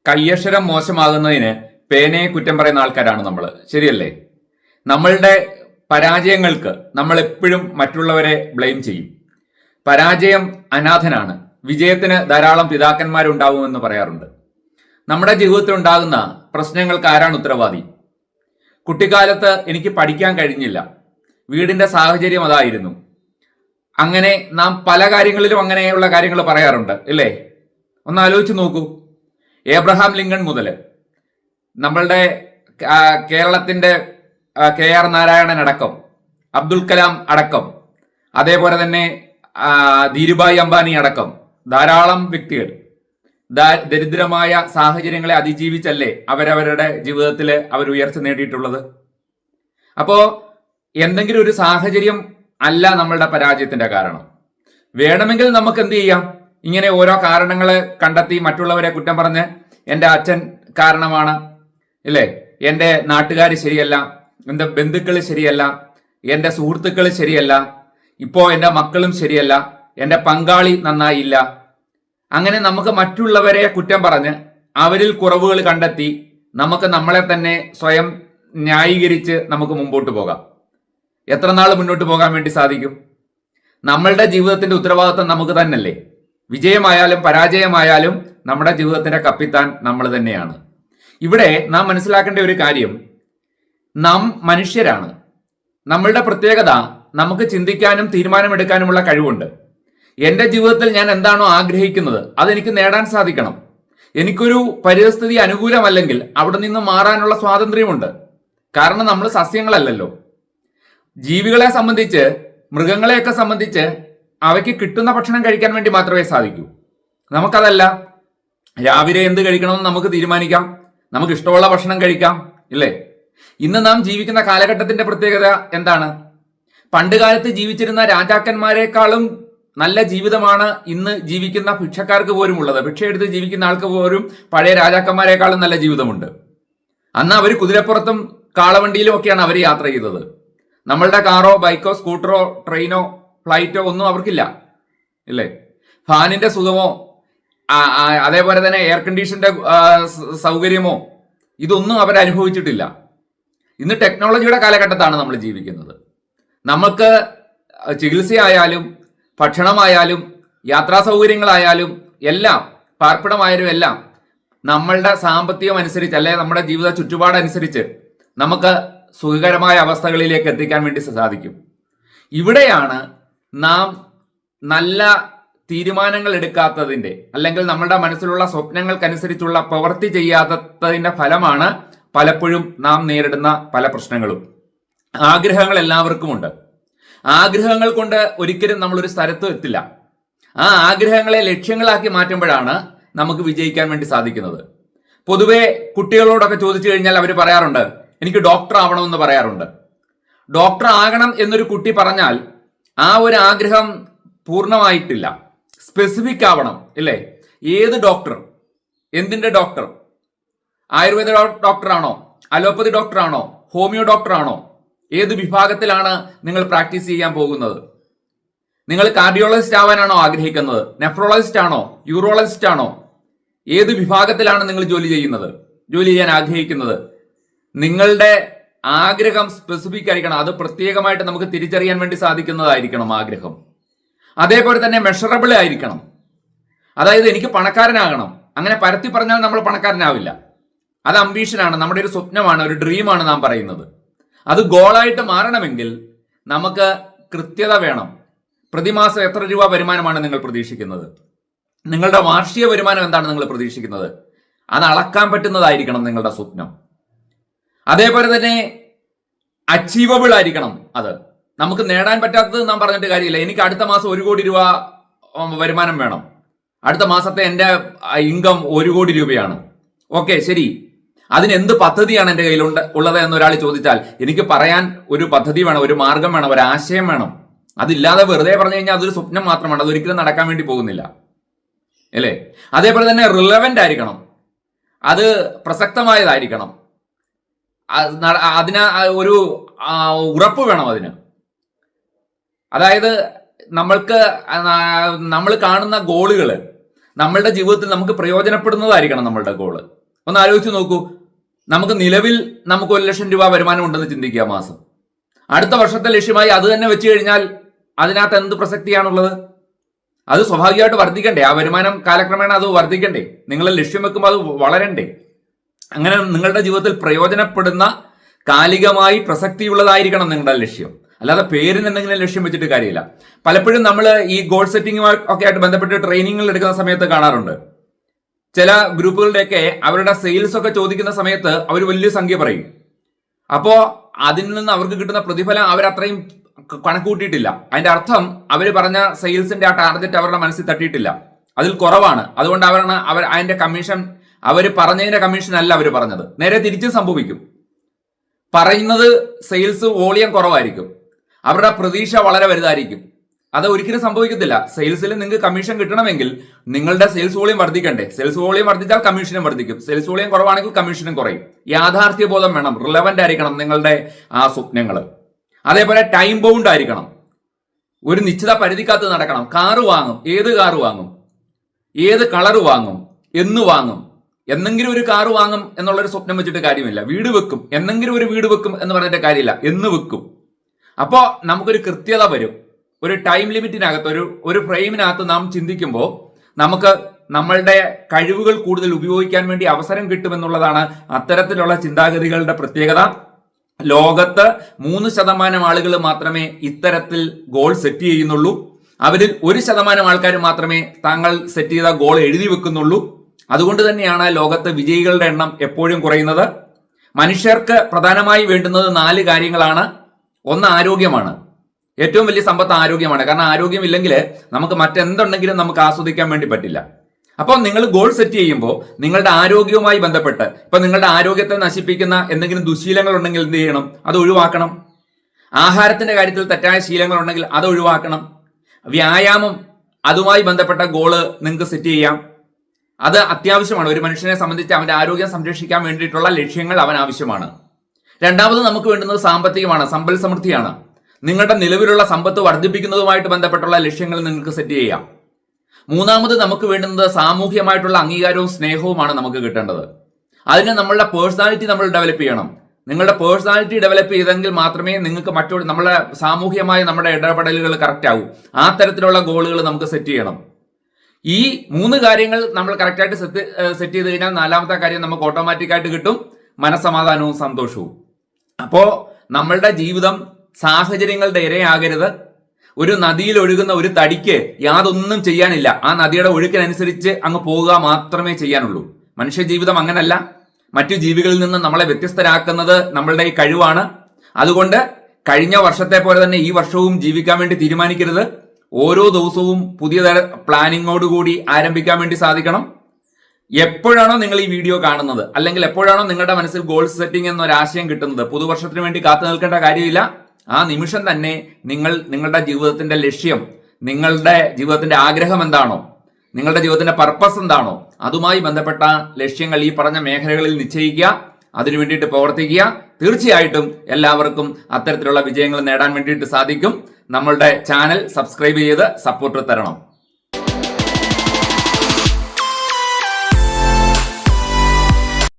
കയ്യക്ഷരം മോശമാകുന്നതിന് പേനയെ കുറ്റം പറയുന്ന ആൾക്കാരാണ് നമ്മൾ. ശരിയല്ലേ? നമ്മളുടെ പരാജയങ്ങൾക്ക് നമ്മൾ എപ്പോഴും മറ്റുള്ളവരെ ബ്ലെയിം ചെയ്യും. പരാജയം അനാഥനാണ്. വിജയത്തിന് ധാരാളം പിതാക്കന്മാരുണ്ടാവുമെന്ന് പറയാറുണ്ട്. നമ്മുടെ ജീവിതത്തിൽ ഉണ്ടാകുന്ന പ്രശ്നങ്ങൾക്ക് ആരാണ് ഉത്തരവാദി? കുട്ടിക്കാലത്ത് എനിക്ക് പഠിക്കാൻ കഴിഞ്ഞില്ല, വീടിന്റെ സാഹചര്യം അതായിരുന്നു. അങ്ങനെ നാം പല കാര്യങ്ങളിലും അങ്ങനെയുള്ള കാര്യങ്ങൾ പറയാറുണ്ട്, ഇല്ലേ? ഒന്ന് ആലോചിച്ച് നോക്കൂ. ഏബ്രഹാം ലിങ്കൺ മുതൽ നമ്മളുടെ കേരളത്തിന്റെ KR നാരായണൻ അടക്കം, അബ്ദുൽ കലാം അടക്കം, അതേപോലെ തന്നെ ധീരുഭായ് അംബാനി അടക്കം ധാരാളം വ്യക്തികൾ ദരിദ്രമായ സാഹചര്യങ്ങളെ അതിജീവിച്ചല്ലേ അവരവരുടെ ജീവിതത്തിൽ അവർ ഉയർച്ച നേടിയിട്ടുള്ളത്. അപ്പോ എന്തെങ്കിലും ഒരു സാഹചര്യം അല്ല നമ്മളുടെ പരാജയത്തിന്റെ കാരണം. വേണമെങ്കിൽ നമുക്ക് എന്ത് ചെയ്യാം? ഇങ്ങനെ ഓരോ കാരണങ്ങൾ കണ്ടെത്തി മറ്റുള്ളവരെ കുറ്റം പറഞ്ഞ് എൻ്റെ അച്ഛൻ കാരണമാണ്, ഇല്ലേ, എൻ്റെ നാട്ടുകാർ ശരിയല്ല, എൻ്റെ ബന്ധുക്കൾ ശരിയല്ല, എൻ്റെ സുഹൃത്തുക്കൾ ശരിയല്ല, ഇപ്പോ എൻ്റെ മക്കളും ശരിയല്ല, എൻ്റെ പങ്കാളി നന്നായില്ല, അങ്ങനെ നമുക്ക് മറ്റുള്ളവരെ കുറ്റം പറഞ്ഞ് അവരിൽ കുറവുകൾ കണ്ടെത്തി നമുക്ക് നമ്മളെ തന്നെ സ്വയം ന്യായീകരിച്ച് നമുക്ക് മുമ്പോട്ട് പോകാം. എത്ര നാൾ മുന്നോട്ട് പോകാൻ വേണ്ടി സാധിക്കും? നമ്മളുടെ ജീവിതത്തിന്റെ ഉത്തരവാദിത്വം നമുക്ക് തന്നെയല്ലേ? വിജയമായാലും പരാജയമായാലും നമ്മുടെ ജീവിതത്തിന്റെ കപ്പിത്താൻ നമ്മൾ തന്നെയാണ്. ഇവിടെ നാം മനസ്സിലാക്കേണ്ട ഒരു കാര്യം, നാം മനുഷ്യരാണ്. നമ്മളുടെ പ്രത്യേകത, നമുക്ക് ചിന്തിക്കാനും തീരുമാനമെടുക്കാനുമുള്ള കഴിവുണ്ട്. എൻ്റെ ജീവിതത്തിൽ ഞാൻ എന്താണോ ആഗ്രഹിക്കുന്നത് അതെനിക്ക് നേടാൻ സാധിക്കണം. എനിക്കൊരു പരിസ്ഥിതി അനുകൂലമല്ലെങ്കിൽ അവിടെ നിന്ന് മാറാനുള്ള സ്വാതന്ത്ര്യമുണ്ട്. കാരണം നമ്മൾ സസ്യങ്ങളല്ലല്ലോ. ജീവികളെ സംബന്ധിച്ച്, മൃഗങ്ങളെയൊക്കെ സംബന്ധിച്ച് അവയ്ക്ക് കിട്ടുന്ന ഭക്ഷണം കഴിക്കാൻ വേണ്ടി മാത്രമേ സാധിക്കൂ. നമുക്കതല്ല. രാവിലെ എന്ത് കഴിക്കണമെന്ന് നമുക്ക് തീരുമാനിക്കാം, നമുക്ക് ഇഷ്ടമുള്ള ഭക്ഷണം കഴിക്കാം, ഇല്ലേ? ഇന്ന് നാം ജീവിക്കുന്ന കാലഘട്ടത്തിന്റെ പ്രത്യേകത എന്താണ്? പണ്ട് കാലത്ത് ജീവിച്ചിരുന്ന രാജാക്കന്മാരെക്കാളും നല്ല ജീവിതമാണ് ഇന്ന് ജീവിക്കുന്ന ഭിക്ഷക്കാർക്ക് പോലും ഉള്ളത്. ഭിക്ഷ എടുത്ത് ജീവിക്കുന്ന ആൾക്ക് പോലും പഴയ രാജാക്കന്മാരെക്കാളും നല്ല ജീവിതമുണ്ട്. അന്ന് അവർ കുതിരപ്പുറത്തും കാളവണ്ടിയിലും ഒക്കെയാണ് അവർ യാത്ര ചെയ്തത്. നമ്മളുടെ കാറോ ബൈക്കോ സ്കൂട്ടറോ ട്രെയിനോ ഫ്ലൈറ്റോ ഒന്നും അവർക്കില്ല, ഇല്ലേ? ഫാനിന്റെ സുഖമോ അതേപോലെ തന്നെ എയർ കണ്ടീഷന്റെ സൗകര്യമോ ഇതൊന്നും അവർ അനുഭവിച്ചിട്ടില്ല. ഇന്ന് ടെക്നോളജിയുടെ കാലഘട്ടത്താണ് നമ്മൾ ജീവിക്കുന്നത്. നമുക്ക് ചികിത്സയായാലും ഭക്ഷണമായാലും യാത്രാ സൗകര്യങ്ങളായാലും എല്ലാം, പാർപ്പിടമായാലും എല്ലാം നമ്മളുടെ സാമ്പത്തികം അനുസരിച്ച്, അല്ലെ നമ്മുടെ ജീവിത ചുറ്റുപാടനുസരിച്ച് നമുക്ക് സുഖകരമായ അവസ്ഥകളിലേക്ക് എത്തിക്കാൻ വേണ്ടി സാധിക്കും. ഇവിടെയാണ് നാം നല്ല തീരുമാനങ്ങൾ എടുക്കാത്തതിന്റെ, അല്ലെങ്കിൽ നമ്മളുടെ മനസ്സിലുള്ള സ്വപ്നങ്ങൾക്കനുസരിച്ചുള്ള പ്രവൃത്തി ചെയ്യാത്തതിന്റെ ഫലമാണ് പലപ്പോഴും നാം നേരിടുന്ന പല പ്രശ്നങ്ങളും. ആഗ്രഹങ്ങൾ എല്ലാവർക്കുമുണ്ട്. ആഗ്രഹങ്ങൾ കൊണ്ട് ഒരിക്കലും നമ്മളൊരു സ്ഥലത്തും എത്തില്ല. ആ ആഗ്രഹങ്ങളെ ലക്ഷ്യങ്ങളാക്കി മാറ്റുമ്പോഴാണ് നമുക്ക് വിജയിക്കാൻ വേണ്ടി സാധിക്കുന്നത്. പൊതുവെ കുട്ടികളോടൊക്കെ ചോദിച്ചു കഴിഞ്ഞാൽ അവർ പറയാറുണ്ട്, എനിക്ക് ഡോക്ടർ ആവണമെന്ന് പറയാറുണ്ട്. ഡോക്ടർ ആകണം എന്നൊരു കുട്ടി പറഞ്ഞാൽ ആ ഒരു ആഗ്രഹം പൂർണ്ണമായിട്ടില്ല. സ്പെസിഫിക് ആവണം, ഇല്ലേ? ഏത് ഡോക്ടർ? എന്തിന്റെ ഡോക്ടർ? ആയുർവേദ ഡോക്ടറാണോ? അലോപ്പതി ഡോക്ടറാണോ? ഹോമിയോ ഡോക്ടറാണോ? ഏത് വിഭാഗത്തിലാണ് നിങ്ങൾ പ്രാക്ടീസ് ചെയ്യാൻ പോകുന്നത്? നിങ്ങൾ കാർഡിയോളജിസ്റ്റ് ആവാനാണോ ആഗ്രഹിക്കുന്നത്? നെഫ്രോളജിസ്റ്റ് ആണോ? യൂറോളജിസ്റ്റ് ആണോ? ഏത് വിഭാഗത്തിലാണ് നിങ്ങൾ ജോലി ചെയ്യാൻ ആഗ്രഹിക്കുന്നത്? നിങ്ങളുടെ ആഗ്രഹം സ്പെസിഫിക് ആയിരിക്കണം. അത് പ്രത്യേകമായിട്ട് നമുക്ക് തിരിച്ചറിയാൻ വേണ്ടി സാധിക്കുന്നതായിരിക്കണം ആഗ്രഹം. അതേപോലെ തന്നെ മെഷറബിൾ ആയിരിക്കണം. അതായത് എനിക്ക് പണക്കാരനാകണം. അങ്ങനെ പരത്തി പറഞ്ഞാൽ നമ്മൾ പണക്കാരനാവില്ല. അത് അംബീഷനാണ്, നമ്മുടെ ഒരു സ്വപ്നമാണ്, ഒരു ഡ്രീമാണ് നാം പറയുന്നത്. അത് ഗോളായിട്ട് മാറണമെങ്കിൽ നമുക്ക് കൃത്യത വേണം. പ്രതിമാസം എത്ര രൂപ വരുമാനമാണ് നിങ്ങൾ പ്രതീക്ഷിക്കുന്നത്? നിങ്ങളുടെ വാർഷിക വരുമാനം എന്താണ് നിങ്ങൾ പ്രതീക്ഷിക്കുന്നത്? അത് അളക്കാൻ പറ്റുന്നതായിരിക്കണം നിങ്ങളുടെ സ്വപ്നം. അതേപോലെ തന്നെ അച്ചീവബിൾ ആയിരിക്കണം. അത് നമുക്ക് നേടാൻ പറ്റാത്തത് നാം പറഞ്ഞിട്ട് കാര്യമില്ല. എനിക്ക് അടുത്ത മാസം 1 കോടി രൂപ വരുമാനം വേണം, അടുത്ത മാസത്തെ എൻ്റെ ഇൻകം 1 കോടി രൂപയാണ്. ഓക്കെ, ശരി. അതിന് എന്ത് പദ്ധതിയാണ് എൻ്റെ കയ്യിൽ ഉള്ളത് എന്നൊരാൾ ചോദിച്ചാൽ എനിക്ക് പറയാൻ ഒരു പദ്ധതി വേണം, ഒരു മാർഗം വേണം, ഒരു ആശയം വേണം. അതില്ലാതെ വെറുതെ പറഞ്ഞു കഴിഞ്ഞാൽ അതൊരു സ്വപ്നം മാത്രമാണ്, അതൊരിക്കലും നടക്കാൻ വേണ്ടി പോകുന്നില്ല, അല്ലേ? അതേപോലെ തന്നെ റിലവന്റ് ആയിരിക്കണം, അത് പ്രസക്തമായതായിരിക്കണം, അതിന് ഒരു ഉറപ്പ് വേണം അതിന്. അതായത് നമ്മൾ കാണുന്ന ഗോളുകൾ നമ്മളുടെ ജീവിതത്തിൽ നമുക്ക് പ്രയോജനപ്പെടുന്നതായിരിക്കണം നമ്മളുടെ ഗോള്. ഒന്ന് ആലോചിച്ച് നോക്കൂ. നമുക്ക് നിലവിൽ നമുക്ക് 1 ലക്ഷം രൂപ വരുമാനം ഉണ്ടെന്ന് ചിന്തിക്കുക മാസം. അടുത്ത വർഷത്തെ ലക്ഷ്യമായി അത് തന്നെ വെച്ച് കഴിഞ്ഞാൽ അതിനകത്ത് എന്ത് പ്രസക്തിയാണുള്ളത്? അത് സ്വാഭാവികമായിട്ട് വർദ്ധിക്കണ്ടേ? ആ വരുമാനം കാലക്രമേണ അത് വർദ്ധിക്കണ്ടേ? നിങ്ങൾ ലക്ഷ്യം വെക്കുമ്പോൾ അത് വളരണ്ടേ? അങ്ങനെ നിങ്ങളുടെ ജീവിതത്തിൽ പ്രയോജനപ്പെടുന്ന കാലികമായി പ്രസക്തിയുള്ളതായിരിക്കണം നിങ്ങളുടെ ലക്ഷ്യം. അല്ലാതെ പേരിന് എന്തെങ്കിലും ലക്ഷ്യം വെച്ചിട്ട് കാര്യമില്ല. പലപ്പോഴും നമ്മൾ ഈ ഗോൾ സെറ്റിംഗുമായി ഒക്കെ ആയിട്ട് ബന്ധപ്പെട്ട് ട്രെയിനിങ്ങുകൾ എടുക്കുന്ന സമയത്ത് കാണാറുണ്ട്. ചില ഗ്രൂപ്പുകളുടെയൊക്കെ അവരുടെ സെയിൽസ് ഒക്കെ ചോദിക്കുന്ന സമയത്ത് അവർ വലിയ സംഖ്യ പറയും. അപ്പോ അതിൽ നിന്ന് അവർക്ക് കിട്ടുന്ന പ്രതിഫലം അവരത്രയും കണക്കൂട്ടിയിട്ടില്ല. അതിന്റെ അർത്ഥം അവർ പറഞ്ഞ സെയിൽസിന്റെ ആ ടാർഗറ്റ് അവരുടെ മനസ്സിൽ തട്ടിയിട്ടില്ല, അതിൽ കുറവാണ്. അതുകൊണ്ട് അവർ അതിന്റെ കമ്മീഷൻ, അവർ പറഞ്ഞതിന്റെ കമ്മീഷൻ അല്ല അവർ പറഞ്ഞത്. നേരെ തിരിച്ചും സംഭവിക്കും. പറയുന്നത് സെയിൽസ് വോളിയം കുറവായിരിക്കും, അവരുടെ പ്രതീക്ഷ വളരെ വലുതായിരിക്കും. അത് ഒരിക്കലും സംഭവിക്കത്തില്ല. സെയിൽസിൽ നിങ്ങൾക്ക് കമ്മീഷൻ കിട്ടണമെങ്കിൽ നിങ്ങളുടെ സെയിൽസ് വോളിയം വർദ്ധിക്കണ്ടേ? സെയിൽസ് വോളിയം വർദ്ധിച്ചാൽ കമ്മീഷനും വർദ്ധിക്കും. സെയിൽസ് വോളിയം കുറവാണെങ്കിൽ കമ്മീഷനും കുറയും. യാഥാർത്ഥ്യ ബോധം വേണം, റിലവന്റ് ആയിരിക്കണം നിങ്ങളുടെ ആ സ്വപ്നങ്ങൾ. അതേപോലെ ടൈം ബൗണ്ട് ആയിരിക്കണം. ഒരു നിശ്ചിത പരിധിക്കകത്ത് നടക്കണം. കാറ് വാങ്ങും, ഏത് കാറ് വാങ്ങും, ഏത് കളർ വാങ്ങും, എന്ന് വാങ്ങും, എന്നെങ്കിലും ഒരു കാറ് വാങ്ങും എന്നുള്ളൊരു സ്വപ്നം വെച്ചിട്ട് കാര്യമില്ല. വീട് വെക്കും, എന്നെങ്കിലും ഒരു വീട് വെക്കും എന്ന് പറഞ്ഞിട്ട് കാര്യമില്ല, എന്ന് വെക്കും. അപ്പോ നമുക്കൊരു കൃത്യത വരും. ഒരു ടൈം ലിമിറ്റിനകത്ത്, ഒരു ഫ്രെയിമിനകത്ത് നാം ചിന്തിക്കുമ്പോൾ നമുക്ക് നമ്മളുടെ കഴിവുകൾ കൂടുതൽ ഉപയോഗിക്കാൻ വേണ്ടി അവസരം കിട്ടുമെന്നുള്ളതാണ് അത്തരത്തിലുള്ള ചിന്താഗതികളുടെ പ്രത്യേകത. ലോകത്ത് 3% ആളുകൾ മാത്രമേ ഇത്തരത്തിൽ ഗോൾ സെറ്റ് ചെയ്യുന്നുള്ളൂ. അവരിൽ 1% ആൾക്കാർ മാത്രമേ താങ്കൾ സെറ്റ് ചെയ്ത ഗോൾ എഴുതി വെക്കുന്നുള്ളൂ. അതുകൊണ്ട് തന്നെയാണ് ലോകത്ത് വിജയികളുടെ എണ്ണം എപ്പോഴും കുറയുന്നത്. മനുഷ്യർക്ക് പ്രധാനമായി വേണ്ടുന്നത് 4 കാര്യങ്ങളാണ്. ഒന്ന് ആരോഗ്യമാണ്. ഏറ്റവും വലിയ സമ്പത്ത് ആരോഗ്യമാണ്. കാരണം ആരോഗ്യമില്ലെങ്കിൽ നമുക്ക് മറ്റെന്തുണ്ടെങ്കിലും നമുക്ക് ആസ്വദിക്കാൻ വേണ്ടി പറ്റില്ല. അപ്പോൾ നിങ്ങൾ ഗോൾ സെറ്റ് ചെയ്യുമ്പോൾ നിങ്ങളുടെ ആരോഗ്യവുമായി ബന്ധപ്പെട്ട്, ഇപ്പൊ നിങ്ങളുടെ ആരോഗ്യത്തെ നശിപ്പിക്കുന്ന എന്തെങ്കിലും ദുശീലങ്ങൾ ഉണ്ടെങ്കിൽ എന്ത് ചെയ്യണം? അത് ഒഴിവാക്കണം. ആഹാരത്തിന്റെ കാര്യത്തിൽ തെറ്റായ ശീലങ്ങൾ ഉണ്ടെങ്കിൽ അത് ഒഴിവാക്കണം. വ്യായാമം, അതുമായി ബന്ധപ്പെട്ട ഗോള് നിങ്ങൾക്ക് സെറ്റ് ചെയ്യാം. അത് അത്യാവശ്യമാണ്. ഒരു മനുഷ്യനെ സംബന്ധിച്ച് അവന്റെ ആരോഗ്യം സംരക്ഷിക്കാൻ വേണ്ടിയിട്ടുള്ള ലക്ഷ്യങ്ങൾ അവൻ ആവശ്യമാണ്. രണ്ടാമത് നമുക്ക് വേണ്ടുന്നത് സാമ്പത്തികമാണ്, സമ്പൽ സമൃദ്ധിയാണ്. നിങ്ങളുടെ നിലവിലുള്ള സമ്പത്ത് വർദ്ധിപ്പിക്കുന്നതുമായിട്ട് ബന്ധപ്പെട്ടുള്ള ലക്ഷ്യങ്ങൾ നിങ്ങൾക്ക് സെറ്റ് ചെയ്യാം. മൂന്നാമത് നമുക്ക് വേണ്ടുന്നത് സാമൂഹ്യമായിട്ടുള്ള അംഗീകാരവും സ്നേഹവുമാണ് നമുക്ക് കിട്ടേണ്ടത്. അതിന് നമ്മളുടെ പേഴ്സണാലിറ്റി നമ്മൾ ഡെവലപ്പ് ചെയ്യണം. നിങ്ങളുടെ പേഴ്സണാലിറ്റി ഡെവലപ്പ് ചെയ്തെങ്കിൽ മാത്രമേ നിങ്ങൾക്ക് നമ്മുടെ സാമൂഹ്യമായ നമ്മുടെ ഇടപെടലുകൾ കറക്റ്റ് ആകൂ. ആ തരത്തിലുള്ള ഗോളുകൾ നമുക്ക് സെറ്റ് ചെയ്യണം. ഈ 3 കാര്യങ്ങൾ നമ്മൾ കറക്റ്റായിട്ട് സെറ്റ് ചെയ്ത് കഴിഞ്ഞാൽ 4ാമത്തെ കാര്യം നമുക്ക് ഓട്ടോമാറ്റിക്കായിട്ട് കിട്ടും, മനസ്സമാധാനവും സന്തോഷവും. അപ്പോ നമ്മളുടെ ജീവിതം സാഹചര്യങ്ങളുടെ ഇരയാകരുത്. ഒരു നദിയിൽ ഒഴുകുന്ന ഒരു തടിക്ക് യാതൊന്നും ചെയ്യാനില്ല. ആ നദിയുടെ ഒഴുക്കിനനുസരിച്ച് അങ്ങ് പോവുക മാത്രമേ ചെയ്യാനുള്ളൂ. മനുഷ്യ ജീവിതം അങ്ങനല്ല. മറ്റു ജീവികളിൽ നിന്ന് നമ്മളെ വ്യത്യസ്തരാക്കുന്നത് നമ്മളുടെ ഈ കഴിവാണ്. അതുകൊണ്ട് കഴിഞ്ഞ വർഷത്തെ പോലെ തന്നെ ഈ വർഷവും ജീവിക്കാൻ വേണ്ടി തീരുമാനിക്കരുത്. ഓരോ ദിവസവും പുതിയ പ്ലാനിങ്ങോടുകൂടി ആരംഭിക്കാൻ വേണ്ടി സാധിക്കണം. എപ്പോഴാണോ നിങ്ങൾ ഈ വീഡിയോ കാണുന്നത്, അല്ലെങ്കിൽ എപ്പോഴാണോ നിങ്ങളുടെ മനസ്സിൽ ഗോൾ സെറ്റിംഗ് എന്നൊരാശയം കിട്ടുന്നത്, പുതുവർഷത്തിന് വേണ്ടി കാത്തു നിൽക്കേണ്ട കാര്യമില്ല. ആ നിമിഷം തന്നെ നിങ്ങളുടെ ജീവിതത്തിന്റെ ലക്ഷ്യം, നിങ്ങളുടെ ജീവിതത്തിന്റെ ആഗ്രഹം എന്താണോ, നിങ്ങളുടെ ജീവിതത്തിന്റെ പർപ്പസ് എന്താണോ, അതുമായി ബന്ധപ്പെട്ട ലക്ഷ്യങ്ങൾ ഈ പറഞ്ഞ മേഖലകളിൽ നിശ്ചയിക്കുക, അതിനു വേണ്ടിയിട്ട് പ്രവർത്തിക്കുക. തീർച്ചയായിട്ടും എല്ലാവർക്കും അത്തരത്തിലുള്ള വിജയങ്ങൾ നേടാൻ വേണ്ടിയിട്ട് സാധിക്കും. നമ്മളുടെ ചാനൽ സബ്സ്ക്രൈബ് ചെയ്ത് സപ്പോർട്ട് തരണം.